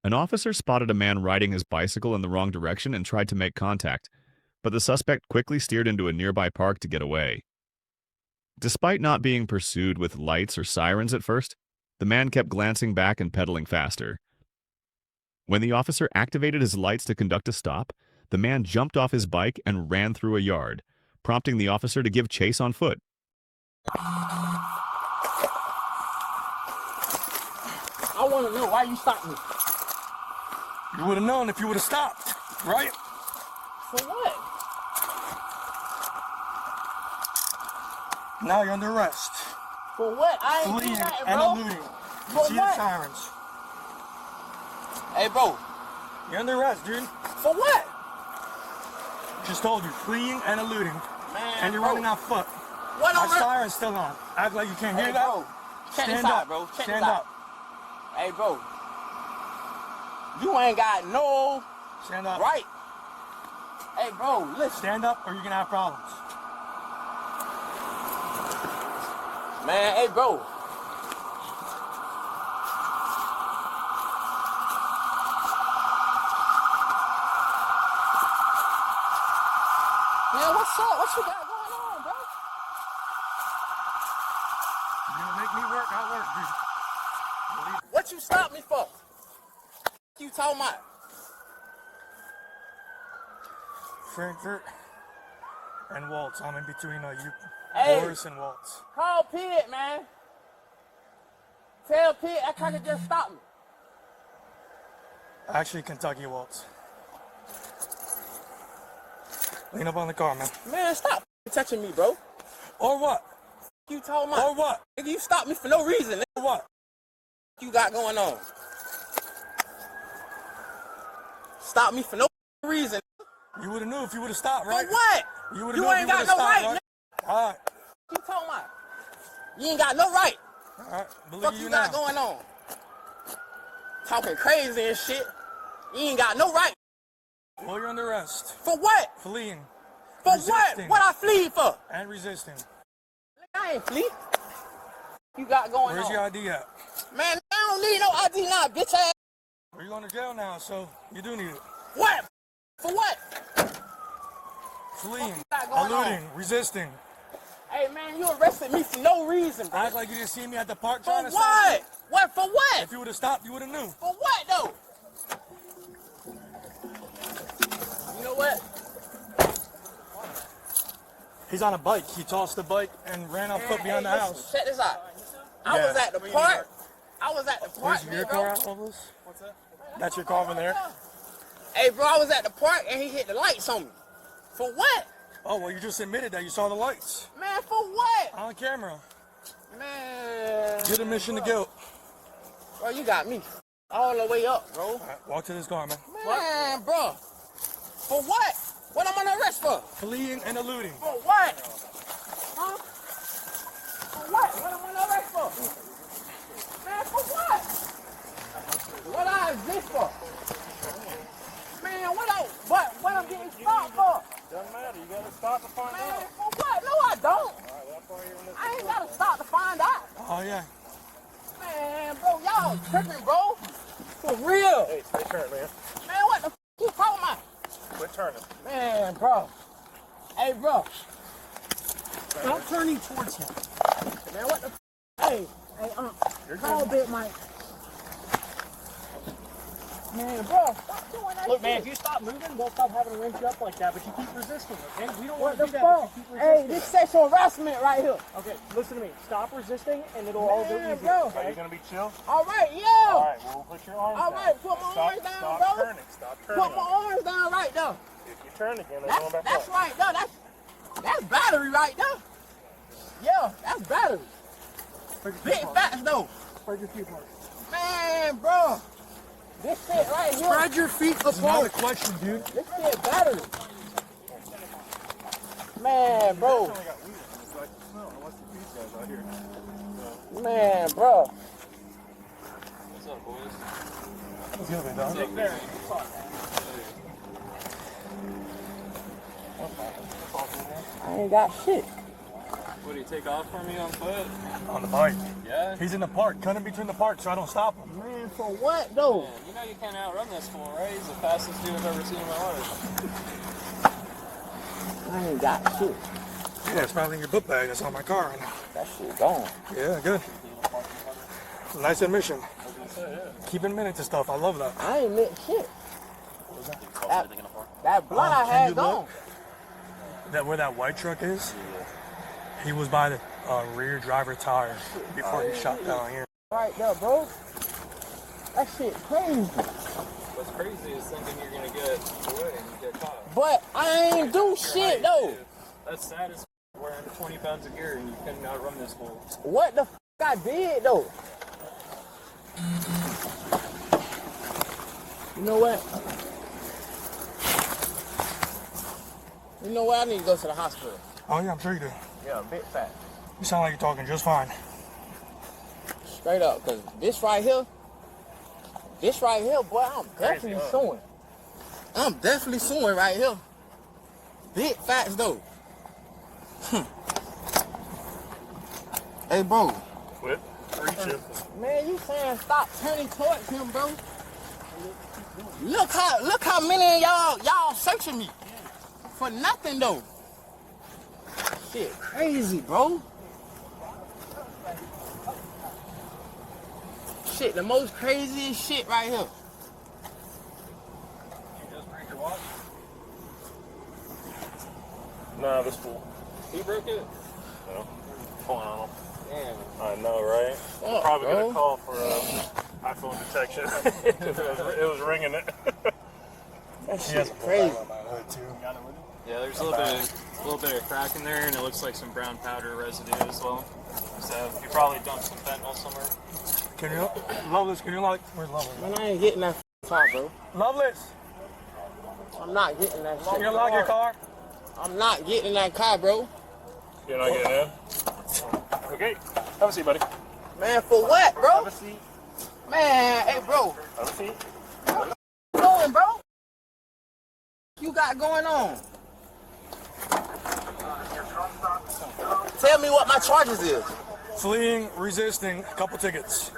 An officer spotted a man riding his bicycle in the wrong direction and tried to make contact, but the suspect quickly steered into a nearby park to get away. Despite not being pursued with lights or sirens at first, the man kept glancing back and pedaling faster. When the officer activated his lights to conduct a stop, the man jumped off his bike and ran through a yard, prompting the officer to give chase on foot. I want to know why you stopped me. You would have known if you would have stopped, right? For what? Now you're under arrest. For what? I ain't Fleeing doing that, and bro. eluding. For See the what? sirens. Hey, bro. You're under arrest, dude. For what? Just told you, fleeing and eluding. Man, And you're bro. running on foot. What My on earth? siren's still on. Act like you can't hear that. Bro. Check Stand this up, out, bro. Check Stand this up. out. Hey, bro. You ain't got no Stand up. right. Hey, bro, listen. Stand up or you're gonna have problems. Man, hey, bro. Man, what's up? What you got going on, bro? You're gonna make me work, I'll work, dude. What you stopped me for? You talking about? Frankfurt and Waltz. I'm in between you, Hey. Boris and Waltz. Call Pit, man. Tell Pit that kind of just stopped me. Actually, Kentucky Waltz. Lean up on the car, man. Man, stop touching me, bro. Or what? You talking about? Or what? Nigga, you stopped me for no reason. Or what? You got going on? Stop me for no reason. You would have knew if you would have stopped, right? For what? You would have You known if ain't you got would no have stopped, right, right? All right. You talking about? You ain't got no right. All right. Believe Fuck you you now. got going on? Talking crazy and shit. You ain't got no right. Well, you're under arrest. For what? Fleeing. For Resisting. what? What I flee for? And resisting. I ain't flee. You got going Where's on? your ID at? Man, I don't need no ID now, bitch ass. Well, you're going to jail now, so you do need it. What? For what? Fleeing. you got going Eluding. Resisting. Hey man, you arrested me for no reason, bro. Act like you didn't see me at the park For trying to what? stop What? For you. what? If you would have stopped, you would have knew. For what though? You know what? He's on a bike. He tossed the bike and ran on foot behind the listen, house. Check this out. I Yeah. was at the park. I was at the park, Where's your bro. car out, Elvis? What's that? That's your car over there? Hey, bro, I was at the park and he hit the lights on me. For what? Oh, well, you just admitted that you saw the lights. Man, for what? On camera. Man. Good admission to guilt. Bro, you got me all the way up, bro. All right, walk to this car, man. Man, bro. For what? What am I under arrest for? Fleeing and eluding. For what? Huh? For what? What am I under arrest for? Man, for what? What I exist for? Man, what I'm getting stopped for? Doesn't matter. You gotta stop to find Man, out. for what? No, I don't. I ain't gotta stop to find out. Oh, yeah. Man, bro, y'all tripping, bro. For real. Hey, stay turn, man. Man, what the f you talking about? Quit turning. Man, bro. Hey, bro. I'm turning towards him. Man, what the f Hey, call Big Mike. Man, bro, stop doing that Look, man, shit. if you stop moving, we'll stop having to wrench you up like that, but you keep resisting, okay? We don't What want to the do that, but fuck? you keep Hey, resisting. this sexual harassment right here. Okay, listen to me. Stop resisting, and it'll all go Man, easier, bro. Are okay? you gonna be chill? All right, yo. All right, well, put your arms All down. right, put my arms down, Stop bro. turning. Stop turning. Put my arms down right there. If you turn again, they're going back That's up. right there. That's battery right there. Yeah, that's battery. Big facts though. Spread your feet apart. Man, bro. This shit right here. Spread your feet. This is not a question, dude. This shit battery. Man, bro. It's got weed. It's like the smell. Unless the these guys out here. Man, bro. What's up, boys? What's good, dog? Take care. I ain't got shit. What, do you take off for me on foot? On the bike. Yeah? He's in the park, cutting between the park, so I don't stop him. Man, for what though? Man, you know you can't outrun this fool, right? He's the fastest dude I've ever seen in my life. I ain't got shit. Yeah, it's probably in your book bag that's on my car right now. That shit gone. Yeah, good. Nice admission. Keeping minutes and stuff, I love that. I ain't meant shit. That blood I Can had you gone. look? That where that white truck is? He was by the rear driver tire before he shot down here. Right there, bro. That shit crazy. What's crazy is thinking you're gonna get away and you get caught. But I ain't do shit though. That's sad as wearing 20 pounds of gear and you couldn't outrun this fool. What the I did though? You know what? You know what? I need to go to the hospital. Oh yeah, I'm sure you do. Yeah, big fat. You sound like you're talking just fine. Straight up, cause this right here, boy, I'm definitely suing. I'm definitely suing right here. Big facts though. Hey, bro. Quit. Man, you saying stop turning towards him, bro? Look how many of y'all searching me for nothing though. Shit, crazy, bro. Shit, the most craziest shit right here. You just break your watch? Nah, this fool. He broke it? No. Pulling on him. Damn. I know, right? Fuck, Probably bro. gonna call for iPhone detection. it was ringing it. That shit crazy. Yeah, there's a little bit of crack in there, and it looks like some brown powder residue as well. So you probably dumped some fentanyl somewhere. Can you, Loveless, can you like, where's Loveless? Man, I ain't getting that car, bro. Loveless, I'm not getting that shit. can you lock your car? I'm not getting in that car, bro. You're not getting in? Okay. Have a seat, buddy. Man, for what, bro? Have a seat. Man, hey, bro. Have a seat. What you doing, bro? You got going on? Tell me what my charges is. Fleeing, resisting, a couple tickets.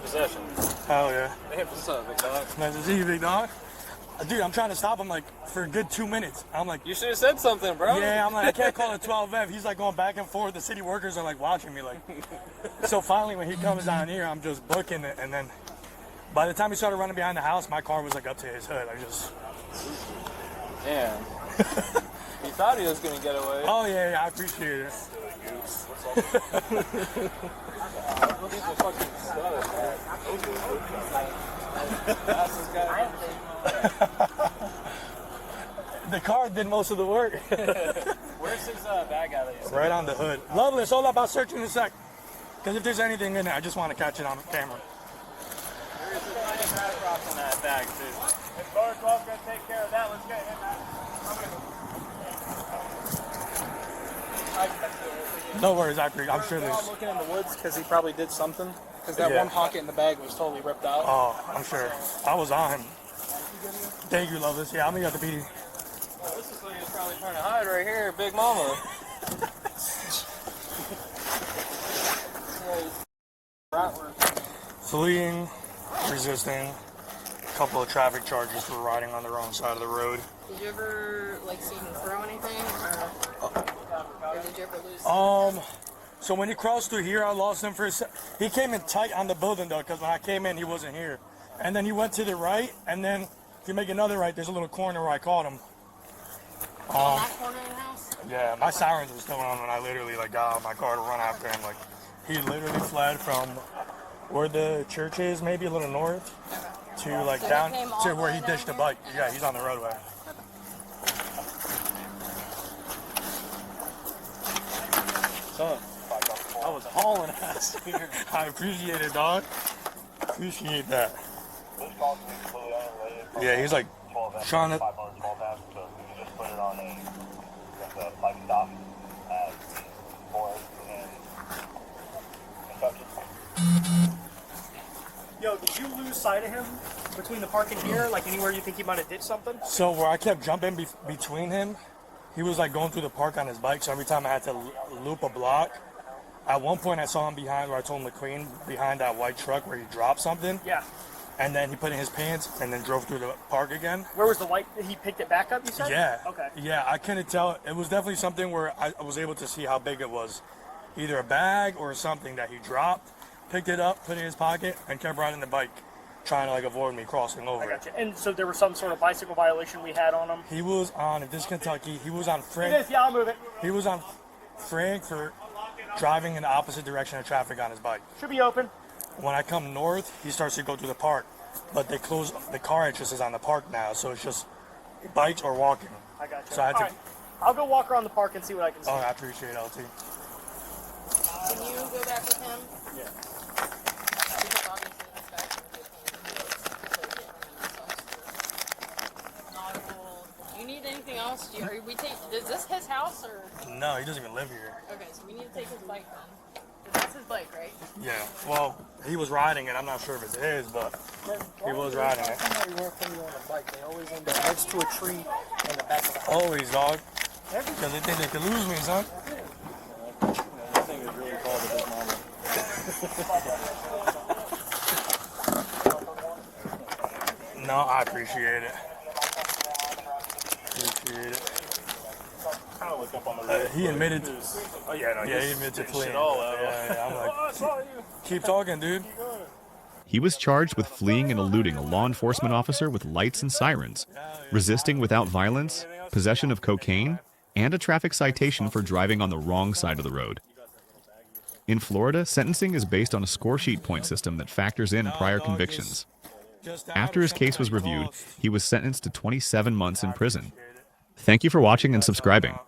Possession. Hell yeah. Hey, what's up, big dog? Nice to see you, big dog. Dude, I'm trying to stop him like for a good 2 minutes. I'm like, You should have said something, bro. yeah, I'm like, I can't call it 12F. He's like going back and forth. The city workers are like watching me like. So finally when he comes down here, I'm just booking it. And then by the time he started running behind the house, my car was like up to his hood. I just. Damn. He thought he was gonna get away. Oh yeah, I appreciate it. Look at the fucking stuff, Fastest guy. The car did most of the work. Where's his bag out of Right on the hood. Loveless, hold up, I'll search in a sec. Because if there's anything in there, I just want to catch it on camera. There's a giant backdrop in that bag, too. If Bar 12's gonna take care of that, let's get him out. No worries, I'm sure I'm there's. looking in the woods because he probably did something. Because that Yeah. one pocket in the bag was totally ripped out. Oh, I'm sure. I was on him. Thank you, Loveless. Yeah, I'm gonna have to be. This is what he was probably trying to hide right here, Big Mama. Fleeing, resisting, a couple of traffic charges for riding on the wrong side of the road. Did you ever like see him throw anything, or did you ever lose? So when he crossed through here, I lost him for a sec. He came in tight on the building though, because when I came in, he wasn't here. And then he went to the right, and then if you make another right, there's a little corner where I caught him. that corner of the house? Yeah, my sirens were still on when I literally like got out of my car to run after him. Like he literally fled from where the church is, maybe a little north, to like So he down came all to the where way he down ditched the here? bike. Yeah, he's on the roadway. Son, I was hauling ass here. I appreciate it, dog. Appreciate that. Yeah, he's like trying to. Yo, did you lose sight of him between the park and here? Like anywhere you think he might have ditched something? So where I kept jumping between him, he was like going through the park on his bike, so every time I had to loop a block. At one point, I saw him behind where I told him to clean behind that white truck where he dropped something. Yeah. And then he put it in his pants and then drove through the park again. Where was the white? He picked it back up, you said? Yeah. Okay. Yeah, I couldn't tell. It was definitely something where I was able to see how big it was. Either a bag or something that he dropped, picked it up, put it in his pocket, and kept riding the bike, trying to like avoid me crossing over. I got you. And so there was some sort of bicycle violation we had on him? He was on, if this is Kentucky, he was on It is, yeah, I'll move it. He was on Frankfurt, driving in the opposite direction of traffic on his bike. Should be open. When I come north, he starts to go through the park, but they close the car entrance is on the park now, so it's just bikes or walking. I got you. So I had to. All right. I'll go walk around the park and see what I can see. Oh, I appreciate it, LT. Can you go back with him? Yeah. Because obviously this guy's going to be a pain in the ass. You need anything else? Is this his house or? No, he doesn't even live here. Okay, so we need to take his bike then. 'Cause that's his bike, right? Yeah. Well, he was riding it. I'm not sure if it's his, but he was riding it. Somebody won't put you on a bike. They always end up next to a tree in the back of the house. Always, dog. Because they think they could lose me, son. No, I appreciate it. Appreciate it. Kind of look up on the road. He admitted to. Oh yeah, no, Yeah, he admitted to spitting fleeing. shit all out. Yeah, I'm Oh, like, I saw you. keep talking, dude. He was charged with fleeing and eluding a law enforcement officer with lights and sirens, resisting without violence, possession of cocaine, and a traffic citation for driving on the wrong side of the road. In Florida, sentencing is based on a score sheet point system that factors in prior convictions. After his case was reviewed, he was sentenced to 27 months in prison. Thank you for watching and subscribing.